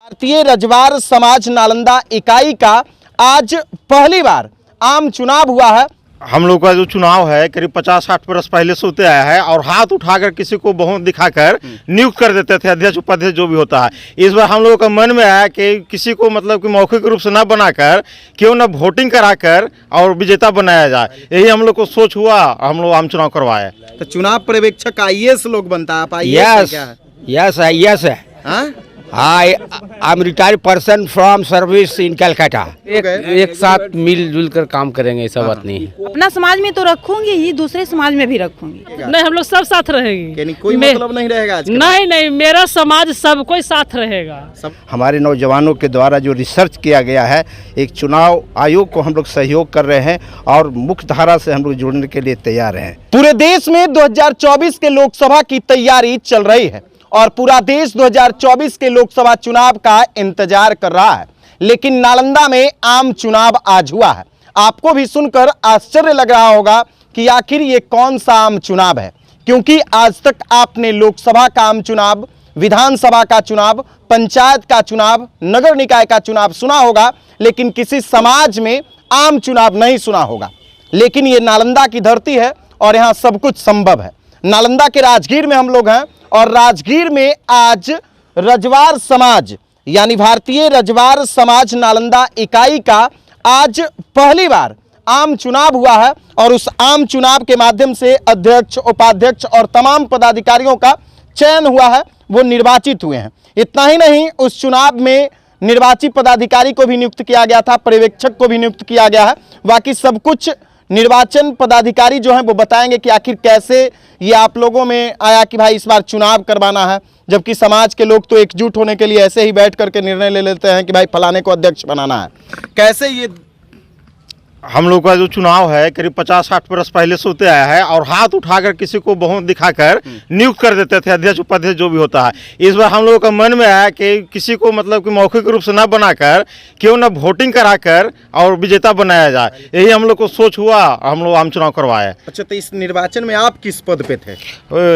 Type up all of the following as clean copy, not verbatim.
भारतीय रजवार समाज नालंदा इकाई का आज पहली बार आम चुनाव हुआ है। हम लोग का जो चुनाव है करीब 50-60 वर्ष पहले से होते आया है और हाथ उठाकर किसी को बहुमत दिखाकर नियुक्त कर देते थे, अध्यक्ष उपाध्यक्ष जो भी होता है। इस बार हम लोगों का मन में आया कि किसी को मतलब कि मौखिक रूप से न बनाकर क्यों न वोटिंग कराकर और विजेता बनाया जाए, यही हम लोग को सोच हुआ, हम लोग आम चुनाव करवाए। तो चुनाव पर्यवेक्षक आईएएस लोग बनता है, आप आईएएस क्या है? Yes, हाँ? I'm retired person from service in Calcutta. एक साथ मिलजुल कर काम करेंगे, ऐसा बात नहीं है। अपना समाज में तो रखूंगी ही, दूसरे समाज में भी रखूंगी। नहीं, हम लोग सब साथ रहेंगे। कोई मतलब नहीं रहेगा आज के नहीं, मेरा समाज सब कोई साथ रहेगा। हमारे नौजवानों के द्वारा जो रिसर्च किया गया है, एक चुनाव आयोग को हम लोग सहयोग कर रहे हैं और मुख्य धारा से हम लोग जुड़ने के लिए तैयार हैं। पूरे देश में 2024 के लोकसभा की तैयारी चल रही है और पूरा देश 2024 के लोकसभा चुनाव का इंतजार कर रहा है, लेकिन नालंदा में आम चुनाव आज हुआ है। आपको भी सुनकर आश्चर्य लग रहा होगा कि आखिर ये कौन सा आम चुनाव है, क्योंकि आज तक आपने लोकसभा का आम चुनाव, विधानसभा का चुनाव, पंचायत का चुनाव, नगर निकाय का चुनाव सुना होगा, लेकिन किसी समाज में आम चुनाव नहीं सुना होगा। लेकिन ये नालंदा की धरती है और यहाँ सब कुछ संभव है। नालंदा के राजगीर में हम लोग हैं और राजगीर में आज रजवार समाज यानी भारतीय रजवार समाज नालंदा इकाई का आज पहली बार आम चुनाव हुआ है और उस आम चुनाव के माध्यम से अध्यक्ष, उपाध्यक्ष और तमाम पदाधिकारियों का चयन हुआ है, वो निर्वाचित हुए हैं। इतना ही नहीं, उस चुनाव में निर्वाचित पदाधिकारी को भी नियुक्त किया गया था, पर्यवेक्षक को भी नियुक्त किया गया है। बाकी सब कुछ निर्वाचन पदाधिकारी जो हैं वो बताएंगे कि आखिर कैसे ये आप लोगों में आया कि भाई इस बार चुनाव करवाना है, जबकि समाज के लोग तो एकजुट होने के लिए ऐसे ही बैठ करके निर्णय ले लेते हैं कि भाई फलाने को अध्यक्ष बनाना है। कैसे ये हम लोग का जो चुनाव है करीब 50-60 वर्ष पहले से होते आया है और हाथ उठाकर किसी को बहुमत दिखाकर नियुक्त कर देते थे, अध्यक्ष उपाध्यक्ष जो भी होता है। इस बार हम लोगों का मन में आया कि किसी को मतलब कि मौखिक रूप से न बनाकर क्यों न वोटिंग कराकर और विजेता बनाया जाए, यही हम लोग को सोच हुआ, हम लोग आम चुनाव करवाए। अच्छा, तो इस निर्वाचन में आप किस पद पे थे?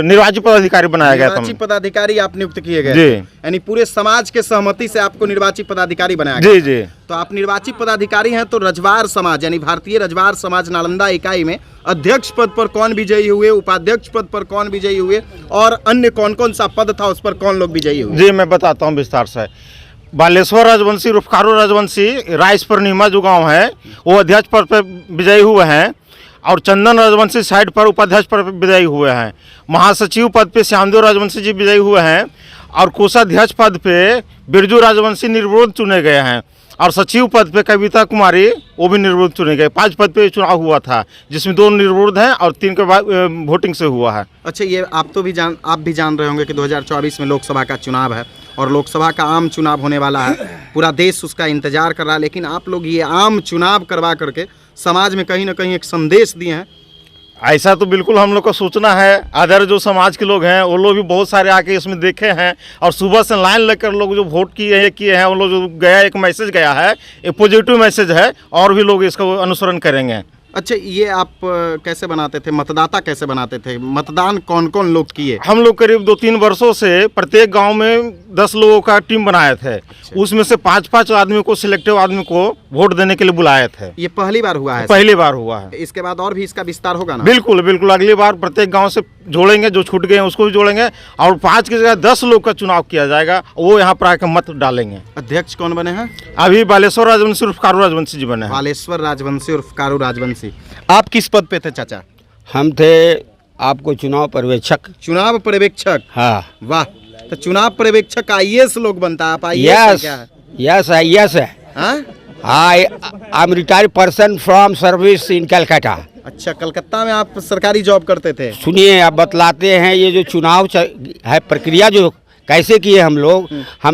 निर्वाचित पदाधिकारी बनाया गया था। निर्वाचित पदाधिकारी आप नियुक्त किए गए? जी। यानी पूरे समाज के सहमति से आपको निर्वाचित पदाधिकारी बनाया गया? जी जी। तो आप निर्वाचित पदाधिकारी हैं, तो रजवार समाज यानी भारतीय रजवार समाज नालंदा इकाई में अध्यक्ष पद पर कौन विजयी हुए, उपाध्यक्ष पद पर कौन विजयी हुए और अन्य कौन कौन सा पद था उस पर कौन लोग विजयी हुए? जी, मैं बताता हूँ विस्तार से। बालेश्वर राजवंशी उर्फ कारू राजवंशी राइस पर नीमा जो गाँव है वो अध्यक्ष पद पर विजयी हुए हैं और चंदन राजवंशी साइड पर उपाध्यक्ष पर विजयी हुए हैं। महासचिव पद पे श्यामदेव राजवंशी जी विजयी हुए हैं और कोषाध्यक्ष पद पे बिरजू राजवंशी निर्विरोध चुने गए हैं और सचिव पद पे कविता कुमारी वो भी निर्विरोध चुने गए। 5 पद पे चुनाव हुआ था, जिसमें 2 निर्विरोध हैं और 3 के बाद वोटिंग से हुआ है। अच्छा, ये आप भी जान रहे होंगे कि 2024 में लोकसभा का चुनाव है और लोकसभा का आम चुनाव होने वाला है, पूरा देश उसका इंतजार कर रहा है। लेकिन आप लोग ये आम चुनाव करवा करके समाज में कहीं ना कहीं एक संदेश दिए हैं। ऐसा तो बिल्कुल हम लोग का सोचना है। अदर जो समाज के लोग हैं वो लोग भी बहुत सारे आके इसमें देखे हैं और सुबह से लाइन लगकर लोग जो वोट किए हैं उन लोग जो गया, एक मैसेज गया है, एक पॉजिटिव मैसेज है और भी लोग इसका अनुसरण करेंगे। अच्छा, ये आप कैसे बनाते थे, मतदाता कैसे बनाते थे, मतदान कौन कौन लोग किए? हम लोग करीब 2-3 वर्षों से प्रत्येक गांव में 10 लोगों का टीम बनाए थे। उसमें से 5-5 आदमी को, सिलेक्टिव आदमी को वोट देने के लिए बुलाए थे। ये पहली बार हुआ है? पहली बार हुआ है। इसके बाद और भी इसका विस्तार होगा ना? बिल्कुल बिल्कुल, अगली बार प्रत्येक गांव से जोड़ेंगे, जो छूट गए हैं उसको भी जोड़ेंगे और 5 की जगह 10 लोग का चुनाव किया जाएगा, वो यहाँ पर आकर मत डालेंगे। अध्यक्ष कौन बने हैं? अभी बालेश्वर राजवंशी उर्फ कारू राजवंशी जी बने हैं। बालेश्वर राजवंशी उर्फ कारू राजवंशी। आप किस पद पे थे चाचा? हम थे आपको चुनाव पर्यवेक्षक। चुनाव पर्यवेक्षक? हाँ। वाह, तो चुनाव पर्यवेक्षक आईएएस लोग बनता है, आप आईएएस क्या है? यस है। I am retired person from service in Calcutta. अच्छा, कलकत्ता में आप सरकारी जॉब करते थे? सुनिए, आप बतलाते हैं ये जो चुनाव है प्रक्रिया जो कैसे किए हम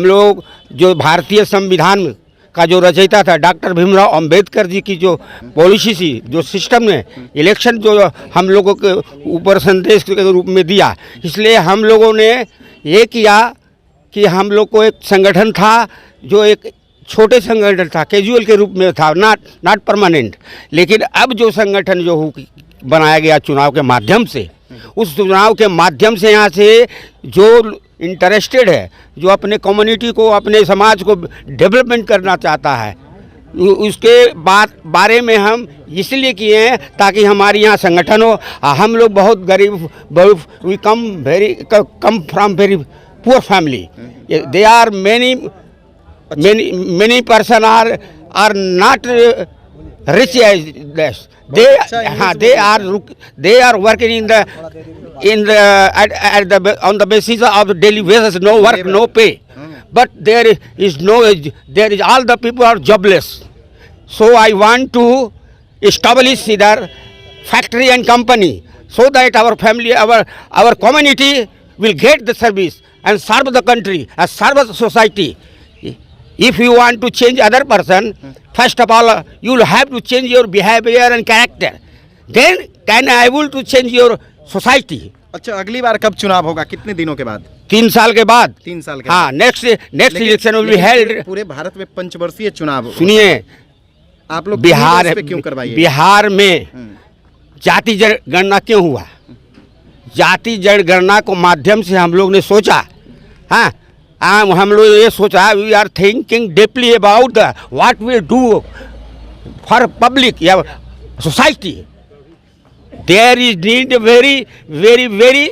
लोग जो भारतीय संविधान का जो रचयिता था डॉक्टर भीमराव अंबेडकर जी की जो पॉलिसी थी, जो सिस्टम ने इलेक्शन जो हम लोगों के ऊपर संदेश के रूप में दिया, इसलिए हम लोगों ने ये किया कि हम लोग को एक संगठन था जो एक छोटे संगठन था, कैजुअल के रूप में था, नॉट परमानेंट। लेकिन अब जो संगठन जो बनाया गया चुनाव के माध्यम से, उस चुनाव के माध्यम से यहाँ से जो इंटरेस्टेड है, जो अपने कम्युनिटी को, अपने समाज को डेवलपमेंट करना चाहता है, उसके बारे में हम इसलिए किए हैं ताकि हमारे यहाँ संगठन हो। हम लोग बहुत गरीब, we come from very poor family. They are many person are not rich as this. They are working on the basis of daily basis, no work, no pay. But there is all the people are jobless. So I want to establish either factory and company so that our family, our community will get the service and serve the country and serve the society. If you want to change other person, first of all, you will have to change your behavior and character. Then can I able to change your society. अच्छा, अगली बार कब चुनाव होगा, कितने दिनों के बाद? 3 साल के बाद। 3 साल के हाँ, next election will be held. पूरे भारत में पंचवर्षीय चुनाव। सुनिए, आप लोग बिहार पे क्यों करवाइए? बिहार में जाति जनगणना क्यों हुआ? जाति जनगणना को माध्यम से हम लोग ने सोचा, हाँ, हम लोग ये सोचा, we are thinking deeply about the what we do for public या सोसाइटी। There is need very very very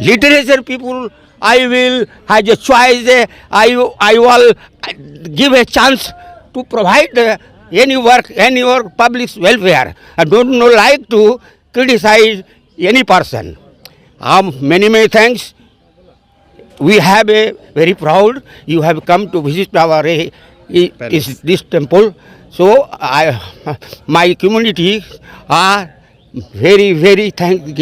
literature people. I will have a choice. I will give a chance to provide any work public welfare. I don't like to criticize any person. Many thanks. We have a very proud. You have come to visit our this temple. So my community are very thank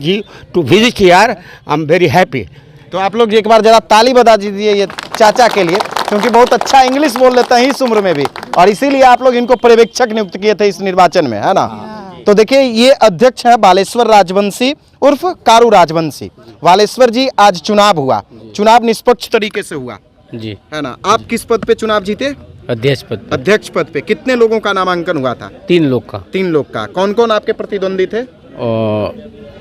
you to visit here. I'm very happy. तो आप लोग एक बार जरा ताली बजा दीजिए ये चाचा के लिए, क्योंकि बहुत अच्छा इंग्लिश बोल लेते हैं इस उम्र में भी, और इसीलिए आप लोग इनको पर्यवेक्षक नियुक्त किए थे इस निर्वाचन में, है ना। तो देखिए, ये अध्यक्ष है बालेश्वर राजवंशी उर्फ कारू राजवंशी। बालेश्वर जी, आज चुनाव हुआ, चुनाव निष्पक्ष तरीके से हुआ जी, है ना। आप किस पद पे चुनाव जीते? अध्यक्ष पद पे। अध्यक्ष पद पे कितने लोगों का नामांकन हुआ था? 3 लोग का। 3 लोग का। कौन कौन आपके प्रतिद्वंदी थे?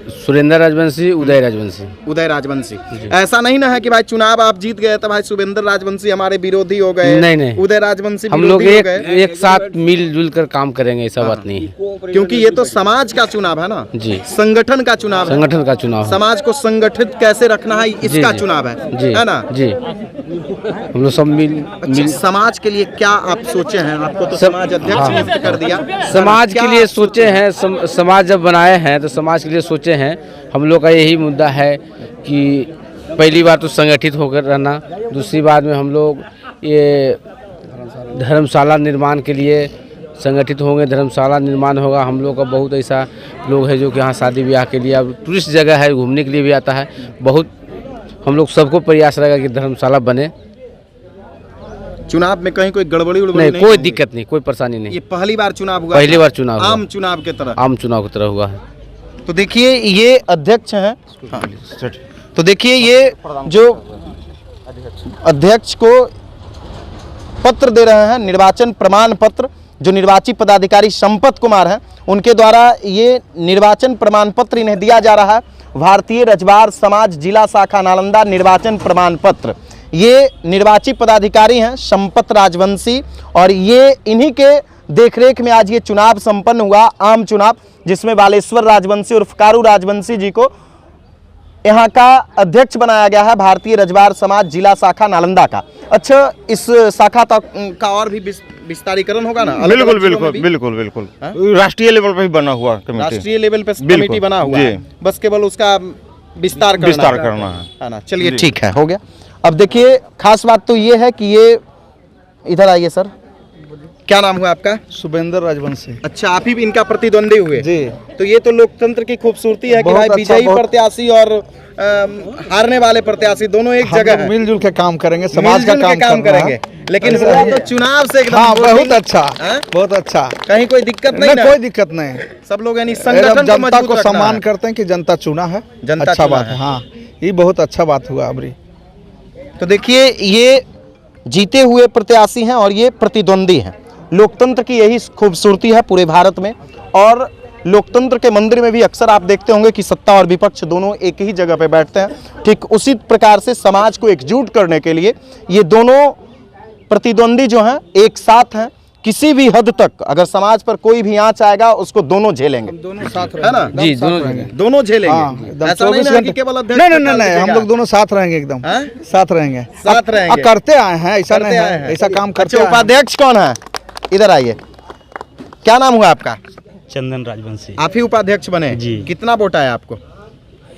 सुरेंद्र राजवंशी, उदय राजवंशी। उदय राजवंशी। ऐसा नहीं ना है कि भाई चुनाव आप जीत गए तो भाई शुभेंद्र राजवंशी हमारे विरोधी हो गए? नहीं, उदय राजवंशी हम लोग एक साथ मिलजुल कर काम करेंगे, ऐसा बात नहीं है। क्योंकि ये तो समाज का चुनाव है ना जी, संगठन का चुनाव है। संगठन का चुनाव है। समाज को संगठित कैसे रखना है इसका चुनाव है ना जी। हम लोग सब मिल समाज के लिए क्या आप सोचे हैं? आपको तो समाज अध्यक्ष नियुक्त कर दिया, समाज के लिए सोचे हैं। समाज जब बनाए हैं तो समाज के लिए सोचे हैं। हम लोग का यही मुद्दा है कि पहली बार तो संगठित होकर रहना, दूसरी बात में हम लोग ये धर्मशाला निर्माण के लिए संगठित होंगे। धर्मशाला निर्माण होगा। हम लोग का बहुत ऐसा लोग है जो कि यहाँ शादी ब्याह के लिए, अब टूरिस्ट जगह है, घूमने के लिए भी आता है बहुत। हम लोग सबको प्रयास रहेगा कि धर्मशाला बने। चुनाव में कहीं कोई गड़बड़ी नहीं, कोई दिक्कत नहीं, कोई परेशानी नहीं। ये पहली बार चुनाव हुआ? पहली बार चुनाव हुआ। आम चुनाव की तरह? आम चुनाव की तरह हुआ है। तो देखिए, ये अध्यक्ष हैं। हाँ। तो देखिए, ये जो अध्यक्ष को पत्र दे रहे हैं, निर्वाचन प्रमाण पत्र, जो निर्वाची पदाधिकारी संपत कुमार हैं, उनके द्वारा ये निर्वाचन प्रमाण पत्र इन्हें दिया जा रहा है। भारतीय रजवार समाज जिला शाखा नालंदा निर्वाचन प्रमाण पत्र। ये निर्वाची पदाधिकारी हैं संपत राजवंशी, और ये इन्हीं के देखरेख में आज ये चुनाव संपन्न हुआ, आम चुनाव, जिसमें बालेश्वर राजवंशी उर्फ कारू राजवंशी जी को यहाँ का अध्यक्ष बनाया गया है, भारतीय रजवार समाज जिला शाखा नालंदा का। अच्छा, इस शाखा का और भी विस्तारीकरण होगा ना? बिल्कुल राष्ट्रीय लेवल पर भी बना हुआ कमेटी। राष्ट्रीय लेवल पे कमेटी बना हुआ है, बस केवल उसका विस्तार करना है ना। चलिए, ठीक है, हो गया। अब देखिए, खास बात तो ये है कि ये, इधर आइए सर, क्या नाम हुआ आपका? शुभेंद्र राजवंशी। अच्छा, आप ही इनका प्रतिद्वंदी हुए जी। तो ये तो लोकतंत्र की खूबसूरती है कि भाई विजयी प्रत्याशी और हारने वाले प्रत्याशी दोनों एक जगह है। मिलजुल के काम करेंगे, समाज का काम करेंगे। लेकिन हुआ तो चुनाव से एकदम। हाँ, बहुत अच्छा, बहुत अच्छा। कहीं कोई दिक्कत नहीं ना? कोई दिक्कत नहीं। सब लोग यानी संगठन जनता को सम्मान करते हैं कि जनता चुना है, जनता अच्छा बात है। हाँ, ये बहुत अच्छा बात हुआ अबरी। तो देखिए, ये जीते हुए प्रत्याशी हैं और ये प्रतिद्वंदी हैं। लोकतंत्र की यही खूबसूरती है पूरे भारत में। और लोकतंत्र के मंदिर में भी अक्सर आप देखते होंगे कि सत्ता और विपक्ष दोनों एक ही जगह पे बैठते हैं। ठीक उसी प्रकार से समाज को एकजुट करने के लिए ये दोनों प्रतिद्वंदी जो हैं एक साथ हैं। किसी भी हद तक अगर समाज पर कोई भी आंच आएगा उसको दोनों झेलेंगे, दोनों साथ है ना? जी दोनों जगह दोनों झेलेंगे। ऐसा नहीं ना कि केवल अध्यक्ष नहीं, हम लोग दोनों साथ रहेंगे, एकदम साथ रहेंगे, साथ रहेंगे। करते आए हैं, ऐसा नहीं है, ऐसा काम करते अच्छा, उपाध्यक्ष कौन है? इधर आइए, क्या नाम हुआ आपका? चंदन राजवंशी। आप ही उपाध्यक्ष बने जी। कितना वोट आया आपको?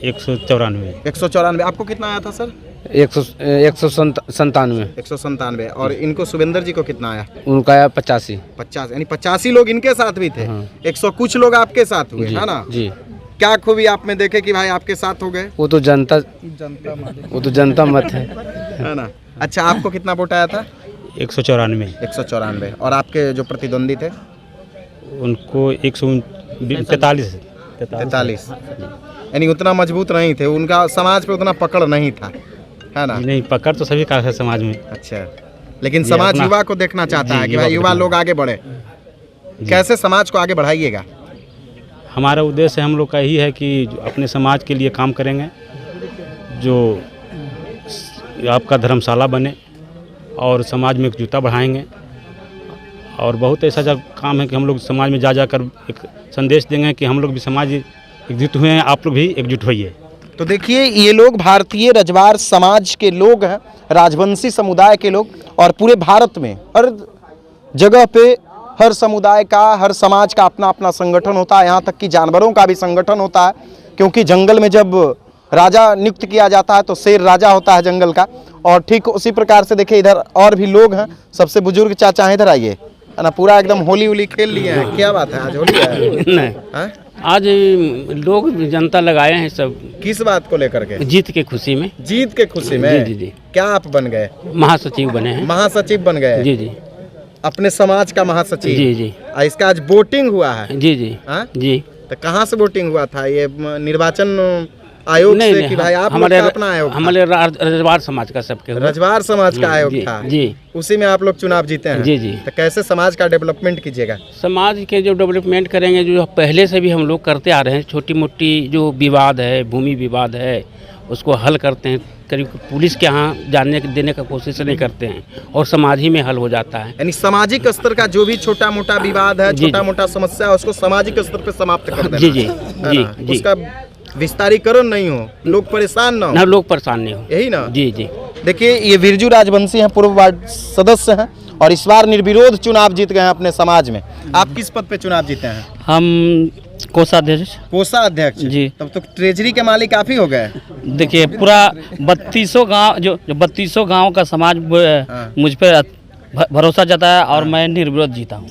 194। 194। आपको कितना आया था सर? 197। 197। और इनको शुभेंद्र जी को कितना आया? उनका आया 85। 50, यानी 85 लोग इनके साथ भी थे। 100 कुछ लोग आपके साथ हुए, है ना? जी। क्या खूबी आप में देखे कि भाई आपके साथ हो गए? वो तो जनता मत है ना? अच्छा, आपको कितना वोट आया था? 194। 194। और आपके जो प्रतिद्वंदी थे उनको 143। 43। यानी उतना मजबूत नहीं थे, उनका समाज पे उतना पकड़ नहीं था, है ना? नहीं, पकड़ तो सभी का है समाज में। अच्छा, लेकिन जी, समाज अपना- युवा को देखना चाहता जी, है कि युवा भाई को युवा देखना। लोग आगे बढ़े। कैसे समाज को आगे बढ़ाइएगा? हमारा उद्देश्य हम लोग का यही है कि जो अपने समाज के लिए काम करेंगे, जो आपका धर्मशाला बने और समाज में एकजुटता बढ़ाएंगे। और बहुत ऐसा जब काम है कि हम लोग समाज में जा जाकर एक संदेश देंगे कि हम लोग भी समाज एकजुट हुए हैं, आप लोग भी एकजुट होइए। तो देखिए, ये लोग भारतीय रजवार समाज के लोग हैं, राजवंशी समुदाय के लोग। और पूरे भारत में हर जगह पे हर समुदाय का, हर समाज का अपना अपना संगठन होता है। यहाँ तक कि जानवरों का भी संगठन होता है, क्योंकि जंगल में जब राजा नियुक्त किया जाता है तो शेर राजा होता है जंगल का। और ठीक उसी प्रकार से देखिए, इधर और भी लोग हैं। सबसे बुजुर्ग चाचा हैं, इधर आइए, है ना? पूरा एकदम होली उली खेल लिए हैं। क्या बात है, आज होली है? नहीं, हैं? आज लोग जनता लगाए हैं सब किस बात को लेकर के? जीत के खुशी में। जीत के खुशी में? जी, जी, जी। क्या आप बन गए? महासचिव बने हैं। महासचिव बन गए? जी जी अपने समाज का महासचिव? जी जी इसका आज वोटिंग हुआ है? जी जी हाँ? जी। तो कहाँ से वोटिंग हुआ था? ये निर्वाचन आयोग से कि भाई आप हमारे लोग का अपना आयोग था? हमारे रजवार समाज का सबके हुआ। रजवार समाज का आयोग जी, था? जी। उसी में आप लोग चुनाव जीते हैं? जी, जी। तो कैसे समाज का डेवलपमेंट कीजिएगा? समाज के जो डेवलपमेंट करेंगे, जो पहले से भी हम लोग करते आ रहे हैं, छोटी मोटी जो विवाद है, भूमि विवाद है, उसको हल करते हैं। करीब पुलिस के यहाँ जानने देने का कोशिश नहीं करते हैं और समाज ही में हल हो जाता है। यानी सामाजिक स्तर का जो भी छोटा मोटा विवाद है, जी, छोटा मोटा समस्या है, उसको सामाजिक स्तर पे समाप्त कर देना। जी जी है जी ना? जी। उसका विस्तारीकरण नहीं हो, लोग परेशान ना ना हो, लोग परेशान नहीं हो। यही ना? जी जी। देखिए, ये बिरजू राजवंशी हैं, पूर्व वार्ड सदस्य हैं और इस बार निर्विरोध चुनाव जीत गए हैं अपने समाज में। आप किस पद पे चुनाव जीते हैं? हम कोषाध्यक्ष। कोषाध्यक्ष? जी। तब तो ट्रेजरी के मालिक आप ही हो गए। देखिए, पूरा 3200 गांव जो 3200 गांव का समाज मुझ पर भरोसा जताया और मैं निर्विरोध जीता हूँ।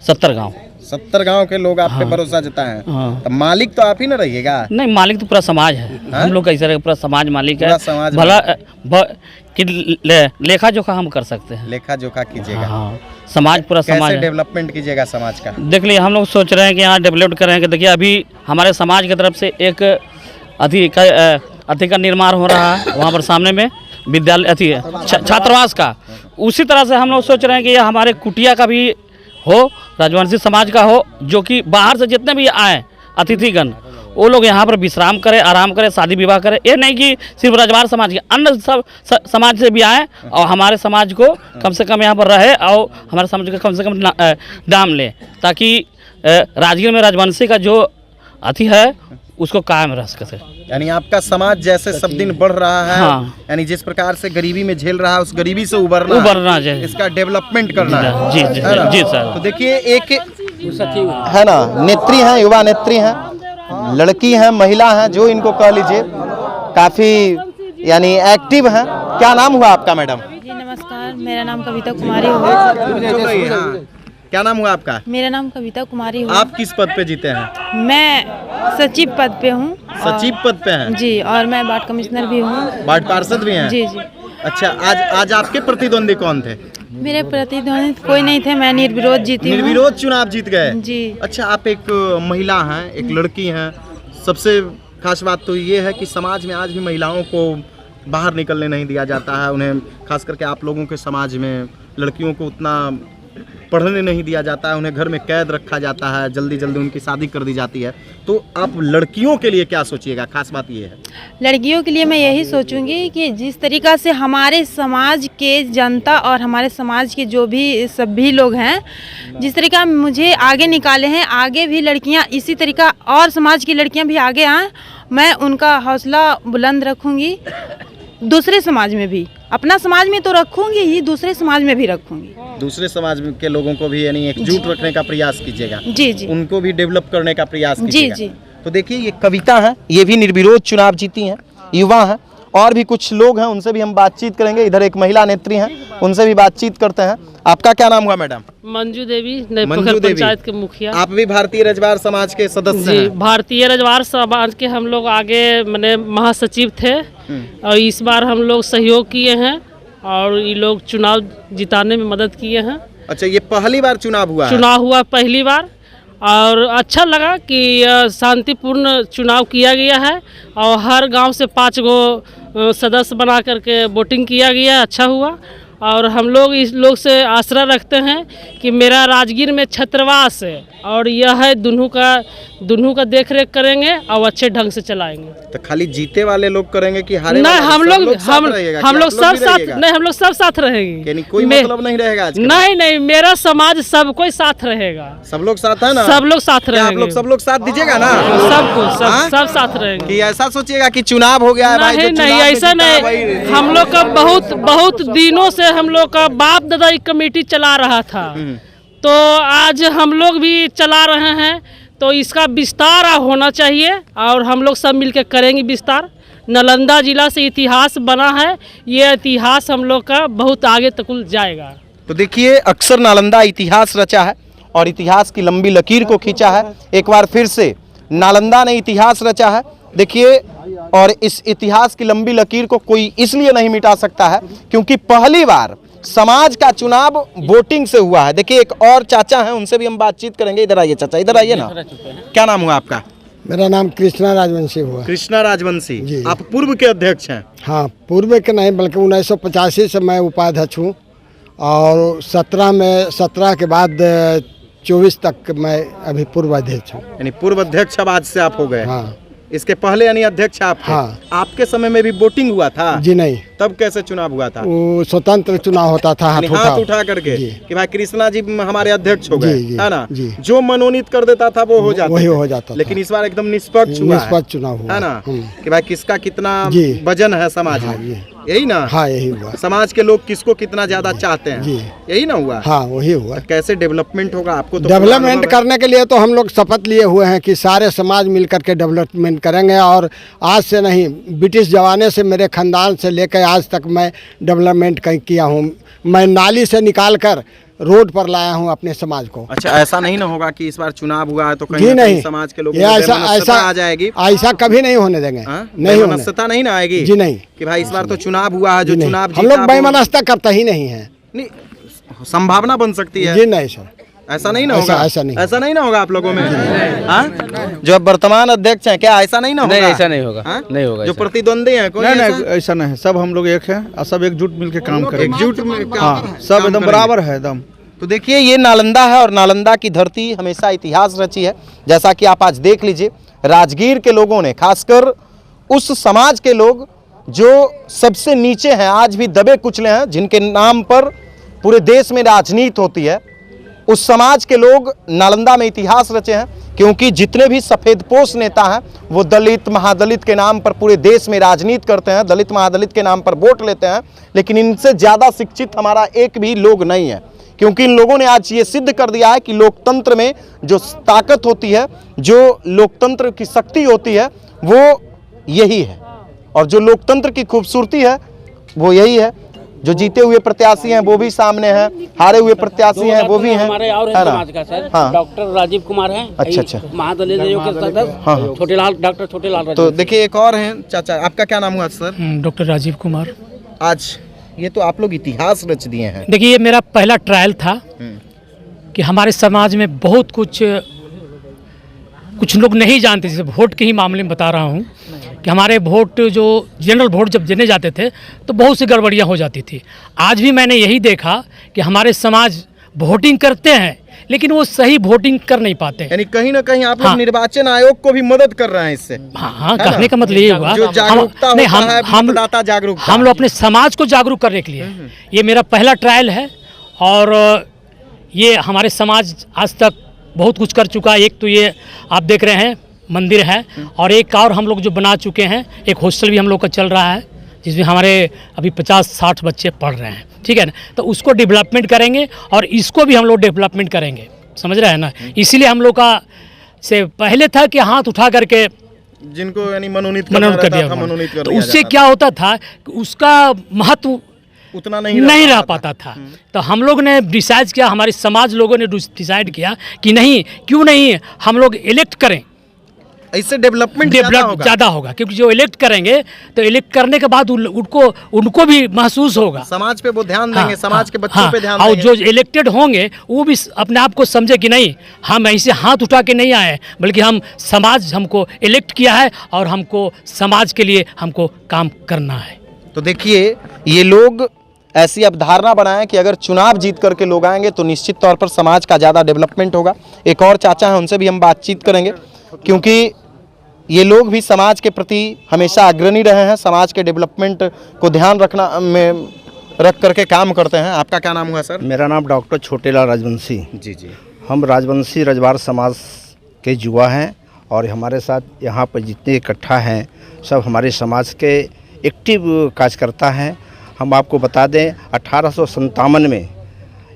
70 गांव 70 गांव के लोग आप पे भरोसा जताए। हाँ। तो मालिक तो आप ही ना रहिएगा? नहीं, मालिक तो पूरा समाज है। हम लोग कैसे पूरा समाज मालिक पूरा है। समाज भला कि लेखा जोखा हम कर सकते हैं। लेखा जोखा कीजिएगा। हाँ, समाज पूरा समाज कैसे है। डेवलपमेंट कीजिएगा समाज का? देख लिए, हम लोग सोच रहे हैं कि यहाँ डेवलप करें कि देखिए, अभी हमारे समाज की तरफ से एक अधि का निर्माण हो रहा है वहाँ पर सामने में विद्यालय छात्रावास का। उसी तरह से हम लोग सोच रहे हैं कि ये हमारे कुटिया का भी हो, राजवंशी समाज का हो, जो कि बाहर से जितने भी आए अतिथिगण वो लोग यहाँ पर विश्राम करें, आराम करें, शादी विवाह करें। ये नहीं कि सिर्फ रजवार समाज के, अन्य सब समाज से भी आए और हमारे समाज को कम से कम यहाँ पर रहे और हमारे समाज का कम से कम दाम ले, ताकि राजगीर में राजवंशी का जो अति है उसको कायम रह सके। यानी आपका समाज जैसे सब दिन बढ़ रहा है, हाँ। यानी जिस प्रकार से गरीबी में झेल रहा है, उस गरीबी से उबरना चाहिए, इसका डेवलपमेंट करना है। जी जी है ना? जी सर। तो देखिए, एक है ना, नेत्री हैं, युवा नेत्री हैं, लड़की हैं, महिला हैं, जो इनको कह लीजिए काफी यानी एक्टिव हैं। क्या नाम हुआ आपका मैडम? जी नमस्कार, मेरा नाम कविता कुमारी हुआ। क्या नाम हुआ आपका? मेरा नाम कविता कुमारी हुआ। आप किस पद पे जीते हैं? मैं सचिव पद पे हूँ। सचिव पद पे हैं? जी, और मैं वार्ड कमिश्नर भी हूँ। वार्ड पार्षद भी हैं? जी जी। अच्छा, आज आपके प्रतिद्वंदी कौन थे? मेरे प्रतिद्वंदी कोई नहीं थे, मैं निर्विरोध जीती हूँ। निर्विरोध चुनाव जीत गए? जी। अच्छा, आप एक महिला हैं, एक लड़की हैं। सबसे खास बात तो ये है कि समाज में आज भी महिलाओं को बाहर निकलने नहीं दिया जाता है। उन्हें खास करके आप लोगों के समाज में लड़कियों को उतना पढ़ने नहीं दिया जाता है, उन्हें घर में कैद रखा जाता है, जल्दी जल्दी उनकी शादी कर दी जाती है। तो आप लड़कियों के लिए क्या सोचिएगा? खास बात ये है, लड़कियों के लिए मैं यही सोचूंगी कि जिस तरीक़ा से हमारे समाज के जनता और हमारे समाज के जो भी सभी लोग हैं, जिस तरीका मुझे आगे निकाले हैं, आगे भी लड़कियां इसी तरीका और समाज की लड़कियां भी आगे आएँ। मैं उनका हौसला बुलंद रखूंगी, दूसरे समाज में भी, अपना समाज में तो रखूंगी ही, दूसरे समाज में भी रखूंगी। दूसरे समाज के लोगों को भी यानी एकजुट रखने का प्रयास कीजिएगा। जी जी, उनको भी डेवलप करने का प्रयास जी कीजिएगा। जी। तो देखिए ये कविता है, ये भी निर्विरोध चुनाव जीती हैं, युवा हैं, और भी कुछ लोग हैं, उनसे भी हम बातचीत करेंगे। इधर एक महिला नेत्री हैं, उनसे भी बातचीत करते हैं। आपका क्या नाम हुआ मैडम? मंजू देवी, मंजू नई देवी। पंचायत के मुखिया। आप भी भारतीय रजवार समाज के सदस्य जी, हैं? भारतीय रजवार समाज के हम लोग आगे मैंने महासचिव थे और इस बार हम लोग सहयोग किए हैं और ये लोग चुनाव जिताने में मदद किए हैं। अच्छा, ये पहली बार चुनाव हुआ है? चुनाव हुआ पहली बार और अच्छा लगा कि शांतिपूर्ण चुनाव किया गया है और हर गांव से 5 गो सदस्य बना करके वोटिंग किया गया, अच्छा हुआ। और हम लोग इस लोग से आसरा रखते हैं कि मेरा राजगीर में छत्रवास है और यह है दुनू का देख रेख करेंगे और अच्छे ढंग से चलाएंगे। तो खाली जीते वाले लोग करेंगे कि हारे नहीं, वाले? हम सब लोग साथ रहेगा कि हम आप लोग सब भी साथ रहिएगा? नहीं, हम लोग सब साथ रहेंगे। यानी कोई मतलब नहीं रहेगा आज के बाद? नहीं, मेरा समाज सब कोई साथ रहेगा। सब लोग साथ है ना? सब लोग साथ क्या आप रहेंगे। लोग सब लोग साथ दीजिएगा ना? सब साथ रहेंगे। कि ऐसा सोचिएगा कि चुनाव हो गया है भाई, जो नहीं, चुनाव में ऐसा जीता है भाई। नहीं। हम लोग का बहुत दिनों से हम लोग का बाप दादा एक कमेटी चला रहा था, तो आज हम लोग भी चला रहे हैं, तो इसका विस्तार होना चाहिए और हम लोग सब मिलकर करेंगे विस्तार। नालंदा जिला से इतिहास बना है, ये इतिहास हम लोग का बहुत आगे तक जाएगा। तो देखिए, अक्सर नालंदा इतिहास रचा है और इतिहास की लंबी लकीर को खींचा है। एक बार फिर से नालंदा ने इतिहास रचा है, देखिए। और इस इतिहास की लंबी लकीर को कोई इसलिए नहीं मिटा सकता है क्योंकि पहली बार समाज का चुनाव वोटिंग से हुआ है। देखिए, एक और चाचा हैं, उनसे भी हम बातचीत करेंगे। इधर आइए चाचा, इधर आइए ना। क्या नाम हुआ आपका? मेरा नाम कृष्णा राजवंशी हुआ। कृष्णा राजवंशी जी। आप पूर्व के अध्यक्ष हैं? हाँ, पूर्व के नहीं बल्कि 1985 से मैं उपाध्यक्ष हूँ और 17 के बाद 24 तक मैं अभी पूर्व अध्यक्ष हूँ। यानी पूर्व अध्यक्ष अब आज से आप हो गए? हाँ। इसके पहले यानी अध्यक्ष आप थे? हाँ। आपके समय में भी वोटिंग हुआ था? जी नहीं। तब कैसे चुनाव हुआ था? वो स्वतंत्र चुनाव होता था, हाथ उठा करके कि भाई कृष्णा जी हमारे अध्यक्ष हो गए, जी, है ना? जी। जो मनोनीत कर देता था वो हो जाता, वही हो जाता था। लेकिन इस बार एकदम निष्पक्ष हुआ, निष्पक्ष चुनाव हुआ, है ना? कि भाई किसका कितना जी। वजन है समाज में, यही ना? हाँ, यही हुआ। समाज के लोग किसको कितना ज्यादा चाहते हैं, जी, यही ना हुआ? हाँ, वही हुआ। कैसे डेवलपमेंट होगा? आपको तो डेवलपमेंट करने के लिए तो हम लोग शपथ लिए हुए हैं कि सारे समाज मिलकर के डेवलपमेंट करेंगे। और आज से नहीं, ब्रिटिश जमाने से मेरे खानदान से लेकर आज तक मैं डेवलपमेंट किया हूँ। मैं नाली से निकाल कर रोड पर लाया हूँ अपने समाज को। अच्छा, ऐसा नहीं ना होगा कि इस बार चुनाव हुआ है तो कहीं जी ना कहीं नहीं, समाज के लोग ऐसा आ जाएगी? ऐसा कभी नहीं होने देंगे। नहीं, मनस्ता नहीं ना आएगी? जी नहीं, कि भाई इस बार तो चुनाव हुआ है, जो चुनाव हम लोग बेमनस्ता करता ही नहीं है। नहीं, संभावना बन सकती है? जी नहीं सर, ऐसा नहीं ना होगा? ऐसा नहीं होगा आप लोगों में? हाँ? जो अब वर्तमान अध्यक्ष हैं, क्या ऐसा नहीं ना होगा? नहीं, ऐसा नहीं होगा। हाँ? नहीं होगा। जो प्रतिद्वंदी हैं, कोई नहीं, ऐसा नहीं है। सब हम लोग एक हैं और सब एकजुट मिलकर काम करेंगे। एकजुट में हाँ, सब एकदम बराबर है एकदम। तो देखिए, ये नालंदा है और नालंदा की धरती हमेशा इतिहास रची है। जैसा कि आप आज देख लीजिए, राजगीर के लोगों ने, खासकर उस समाज के लोग जो सबसे नीचे हैं, आज भी दबे कुचले हैं, जिनके नाम पर पूरे देश में राजनीति होती है, उस समाज के लोग नालंदा में इतिहास रचे हैं। क्योंकि जितने भी सफ़ेदपोश नेता हैं वो दलित महादलित के नाम पर पूरे देश में राजनीति करते हैं, दलित महादलित के नाम पर वोट लेते हैं, लेकिन इनसे ज़्यादा शिक्षित हमारा एक भी लोग नहीं है। क्योंकि इन लोगों ने आज ये सिद्ध कर दिया है कि लोकतंत्र में जो ताकत होती है, जो लोकतंत्र की शक्ति होती है, वो यही है। और जो लोकतंत्र की खूबसूरती है वो यही है। जो जीते हुए प्रत्याशी हैं वो भी सामने हैं, हारे हुए प्रत्याशी हैं वो भी हैं, हमारे और है ना? समाज का सर, हाँ। डॉक्टर राजीव कुमार हैं। अच्छा। महादलित आयोग के सदस्य, हाँ। डॉक्टर छोटेलाल। तो देखिए, एक और हैं चाचा, आपका क्या नाम हुआ सर? डॉक्टर राजीव कुमार। आज ये तो आप लोग इतिहास रच दिए हैं। देखिए, ये मेरा पहला ट्रायल था कि हमारे समाज में बहुत कुछ लोग नहीं जानते। जैसे वोट के ही मामले में बता रहा हूँ कि हमारे वोट, जो जनरल वोट जब देने जाते थे तो बहुत सी गड़बड़ियाँ हो जाती थी। आज भी मैंने यही देखा कि हमारे समाज वोटिंग करते हैं लेकिन वो सही वोटिंग कर नहीं पाते। यानी कहीं ना कहीं आप लोग हाँ। निर्वाचन आयोग को भी मदद कर रहे हैं इससे। हाँ, कहने का मतलब ये हुआ जो जागरूकता होता है, मतदाता जागरूकता, हम लोग अपने समाज को जागरूक करने के लिए ये मेरा पहला ट्रायल है और ये हमारे समाज आज तक बहुत कुछ कर चुका है। एक तो ये आप देख रहे हैं मंदिर है और एक और हम लोग जो बना चुके हैं, एक हॉस्टल भी हम लोग का चल रहा है जिसमें हमारे अभी 50-60 बच्चे पढ़ रहे हैं, ठीक है ना। तो उसको डेवलपमेंट करेंगे और इसको भी हम लोग डेवलपमेंट करेंगे, समझ रहे हैं ना। इसीलिए हम लोग का से पहले था कि हाथ उठा करके जिनको यानी मनोनीत कर दिया, तो उससे क्या होता था कि उसका महत्व उतना नहीं रह पाता था। तो हम लोग ने डिसाइड किया, हमारे समाज लोगों ने डिसाइड किया कि नहीं, क्यों नहीं हम लोग इलेक्ट करें, इससे डेवलपमेंट ज़्यादा होगा। क्योंकि जो इलेक्ट करेंगे तो इलेक्ट करने के बाद उनको भी महसूस होगा, समाज पे वो ध्यान देंगे, समाज के बच्चों पे ध्यान और देंगे। जो इलेक्टेड होंगे वो भी अपने आप को समझे कि नहीं, हम ऐसे हाथ उठा के नहीं आए, बल्कि हम समाज हमको इलेक्ट किया है और हमको समाज के लिए हमको काम करना है। तो देखिए, ये लोग ऐसी अवधारणा बनाएं कि अगर चुनाव जीत करके लोग आएंगे तो निश्चित तौर पर समाज का ज़्यादा डेवलपमेंट होगा। एक और चाचा हैं, उनसे भी हम बातचीत करेंगे, क्योंकि ये लोग भी समाज के प्रति हमेशा अग्रणी रहे हैं, समाज के डेवलपमेंट को ध्यान रख करके काम करते हैं। आपका क्या नाम हुआ सर? मेरा नाम डॉक्टर छोटेलाल राजवंशी। जी जी। हम राजवंशी रजवार समाज के युवा हैं और हमारे साथ यहाँ पर जितने इकट्ठा हैं सब हमारे समाज के एक्टिव कार्यकर्ता हैं। हम आपको बता दें 1857 में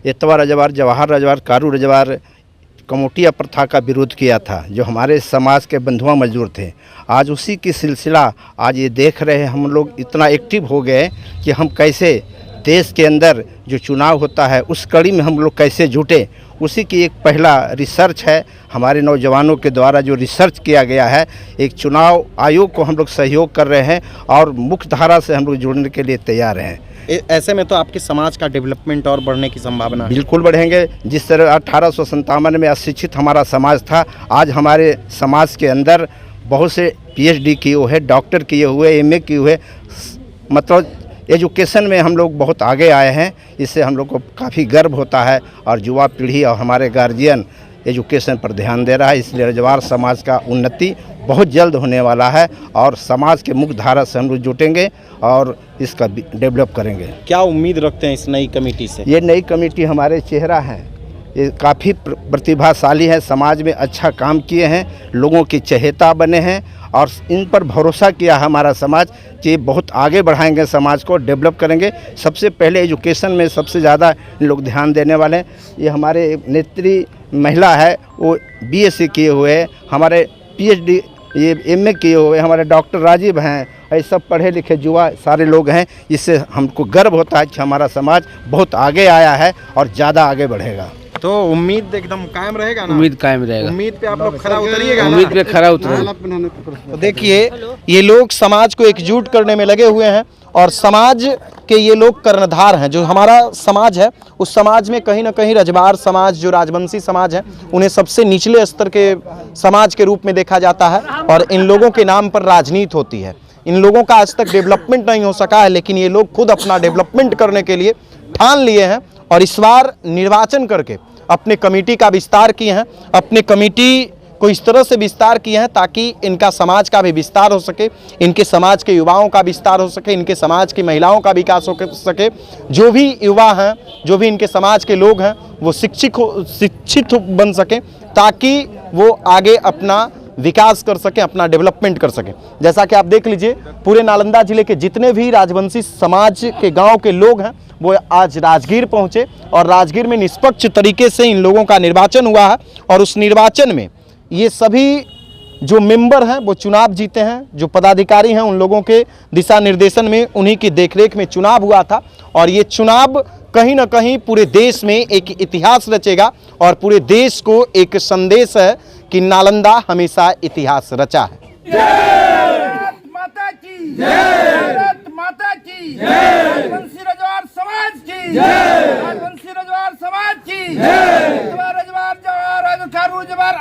एतवा रजवार, जवाहर रजवार, कारू रजवार कमोटिया प्रथा का विरोध किया था, जो हमारे समाज के बंधुआ मजदूर थे। आज उसी की सिलसिला आज ये देख रहे हैं, हम लोग इतना एक्टिव हो गए कि हम कैसे देश के अंदर जो चुनाव होता है उस कड़ी में हम लोग कैसे जुटे, उसी की एक पहला रिसर्च है। हमारे नौजवानों के द्वारा जो रिसर्च किया गया है, एक चुनाव आयोग को हम लोग सहयोग कर रहे हैं और मुख्य धारा से हम लोग जुड़ने के लिए तैयार हैं। ऐसे में तो आपके समाज का डेवलपमेंट और बढ़ने की संभावना है। बिल्कुल बढ़ेंगे। जिस तरह 1857 में अशिक्षित हमारा समाज था, आज हमारे समाज के अंदर बहुत से PhD किए हुए, डॉक्टर किए हुए, MA किए हुए, मतलब एजुकेशन में हम लोग बहुत आगे आए हैं। इससे हम लोग को काफ़ी गर्व होता है और युवा पीढ़ी और हमारे गार्जियन एजुकेशन पर ध्यान दे रहा है। इसलिए रजवार समाज का उन्नति बहुत जल्द होने वाला है और समाज के मुख्य धारा से हम लोग जुटेंगे और इसका डेवलप करेंगे। क्या उम्मीद रखते हैं इस नई कमेटी से? ये नई कमेटी हमारे चेहरा है, ये काफ़ी प्रतिभाशाली है, समाज में अच्छा काम किए हैं, लोगों की चहेता बने हैं और इन पर भरोसा किया हमारा समाज कि बहुत आगे बढ़ाएंगे, समाज को डेवलप करेंगे। सबसे पहले एजुकेशन में सबसे ज़्यादा लोग ध्यान देने वाले हैं। ये हमारे नेत्री महिला है, वो BSc किए हुए हैं, हमारे PhD ये MA किए हुए हमारे डॉक्टर राजीव हैं, ऐसे सब पढ़े लिखे युवा सारे लोग हैं। इससे हमको गर्व होता है कि हमारा समाज बहुत आगे आया है और ज़्यादा आगे बढ़ेगा। तो उम्मीद एकदम कायम रहेगा ना? उम्मीद कायम रहेगा। उम्मीद पे आप लोग खरा उतरिएगा? उम्मीद पे खरा उतरेंगे। तो देखिए, ये लोग समाज को एकजुट करने में लगे हुए हैं और समाज के ये लोग कर्णधार हैं। जो हमारा समाज है उस समाज में कहीं ना कहीं रजवार समाज, जो राजवंशी समाज है, उन्हें सबसे निचले स्तर के समाज के रूप में देखा जाता है और इन लोगों के नाम पर राजनीति होती है। इन लोगों का आज तक डेवलपमेंट नहीं हो सका है, लेकिन ये लोग खुद अपना डेवलपमेंट करने के लिए ठान लिए हैं और इस बार निर्वाचन करके अपने कमेटी का विस्तार किए हैं, अपने कमेटी को इस तरह से विस्तार किए हैं ताकि इनका समाज का भी विस्तार हो सके, इनके समाज के युवाओं का विस्तार हो सके, इनके समाज की महिलाओं का विकास हो सके। जो भी युवा हैं, जो भी इनके समाज के लोग हैं, वो शिक्षित बन सकें ताकि वो आगे अपना विकास कर सकें, अपना डेवलपमेंट कर सकें। जैसा कि आप देख लीजिए, पूरे नालंदा जिले के जितने भी राजवंशी समाज के गांव के लोग हैं वो आज राजगीर पहुंचे और राजगीर में निष्पक्ष तरीके से इन लोगों का निर्वाचन हुआ है और उस निर्वाचन में ये सभी जो मेंबर हैं वो चुनाव जीते हैं। जो पदाधिकारी हैं उन लोगों के दिशा निर्देशन में, उन्हीं की देखरेख में चुनाव हुआ था और ये चुनाव कहीं ना कहीं पूरे देश में एक इतिहास रचेगा और पूरे देश को एक संदेश है कि नालंदा हमेशा इतिहास रचा है। भारत माता की जय, भारत माता की जय, राजवंशी रजवार समाज की जय, राजवंशी रजवार समाज की जय, रजवार जवाहर, कारू जवाहर,